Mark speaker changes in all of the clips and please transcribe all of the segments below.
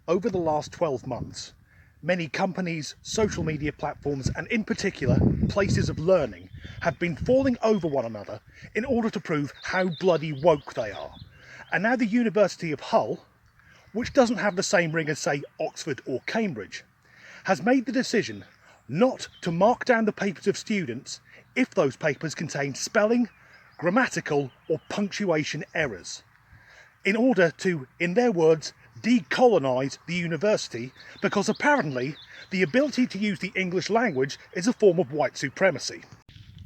Speaker 1: Over the last 12 months, many companies, social media platforms, and in particular, places of learning have been falling over one another in order to prove how bloody woke they are. And now the University of Hull, which doesn't have the same ring as, say, Oxford or Cambridge, has made the decision not to mark down the papers of students if those papers contain spelling, grammatical, or punctuation errors, in order to, in their words, decolonise the university, because apparently the ability to use the English language is a form of white supremacy.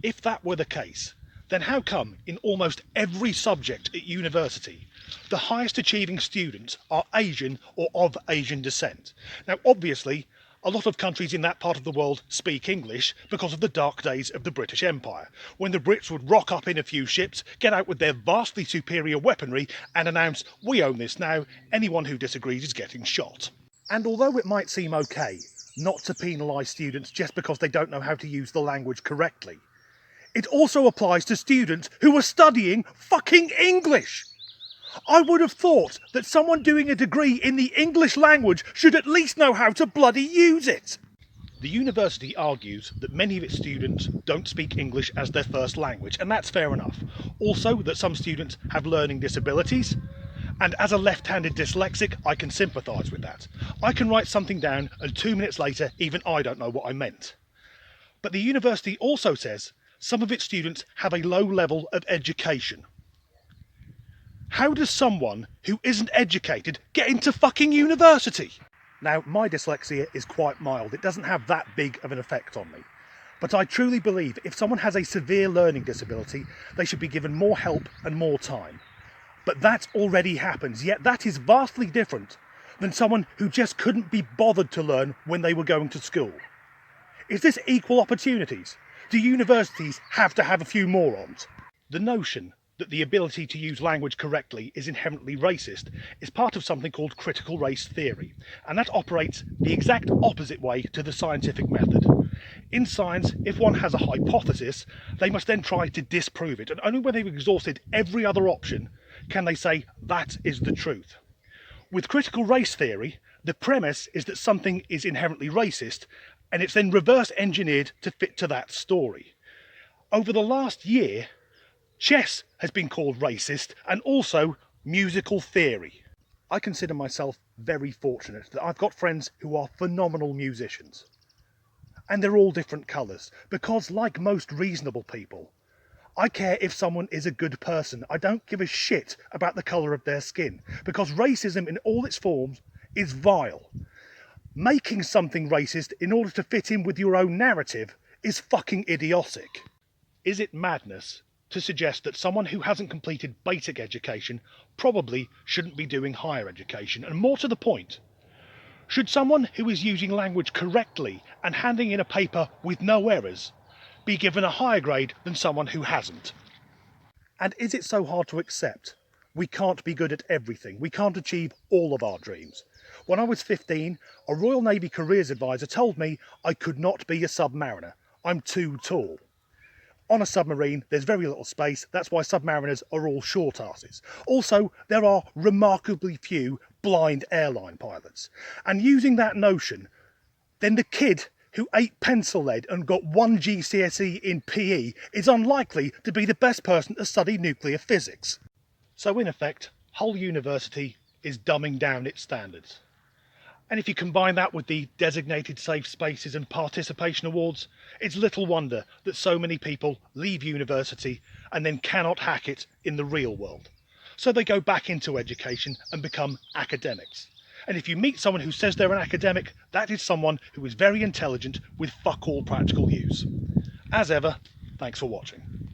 Speaker 1: If that were the case, then how come in almost every subject at university the highest achieving students are Asian or of Asian descent? Now obviously a lot of countries in that part of the world speak English because of the dark days of the British Empire, when the Brits would rock up in a few ships, get out with their vastly superior weaponry and announce, "We own this now, anyone who disagrees is getting shot." And although it might seem okay not to penalise students just because they don't know how to use the language correctly, it also applies to students who are studying fucking English. I would have thought that someone doing a degree in the English language should at least know how to bloody use it. The university argues that many of its students don't speak English as their first language, and that's fair enough. Also, that some students have learning disabilities, and as a left-handed dyslexic, I can sympathise with that. I can write something down and 2 minutes later, even I don't know what I meant. But the university also says some of its students have a low level of education. How does someone who isn't educated get into fucking university? Now, my dyslexia is quite mild. It doesn't have that big of an effect on me. But I truly believe if someone has a severe learning disability, they should be given more help and more time. But that already happens, yet that is vastly different than someone who just couldn't be bothered to learn when they were going to school. Is this equal opportunities? Do universities have to have a few morons? The notion that the ability to use language correctly is inherently racist is part of something called critical race theory, and that operates the exact opposite way to the scientific method. In science, if one has a hypothesis, they must then try to disprove it, and only when they've exhausted every other option can they say that is the truth. With critical race theory, the premise is that something is inherently racist, and it's then reverse engineered to fit to that story. Over the last year, chess has been called racist, and also musical theory. I consider myself very fortunate that I've got friends who are phenomenal musicians. And they're all different colours, because like most reasonable people, I care if someone is a good person. I don't give a shit about the colour of their skin, because racism in all its forms is vile. Making something racist in order to fit in with your own narrative is fucking idiotic. Is it madness to suggest that someone who hasn't completed basic education probably shouldn't be doing higher education? And more to the point, should someone who is using language correctly and handing in a paper with no errors be given a higher grade than someone who hasn't? And is it so hard to accept? We can't be good at everything. We can't achieve all of our dreams. When I was 15, a Royal Navy careers advisor told me I could not be a submariner. I'm too tall. On a submarine, there's very little space. That's why submariners are all short asses. Also, there are remarkably few blind airline pilots. And using that notion, then the kid who ate pencil lead and got 1 GCSE in PE is unlikely to be the best person to study nuclear physics. So in effect, Hull University is dumbing down its standards. And if you combine that with the designated safe spaces and participation awards, it's little wonder that so many people leave university and then cannot hack it in the real world. So they go back into education and become academics. And if you meet someone who says they're an academic, that is someone who is very intelligent with fuck all practical use. As ever, thanks for watching.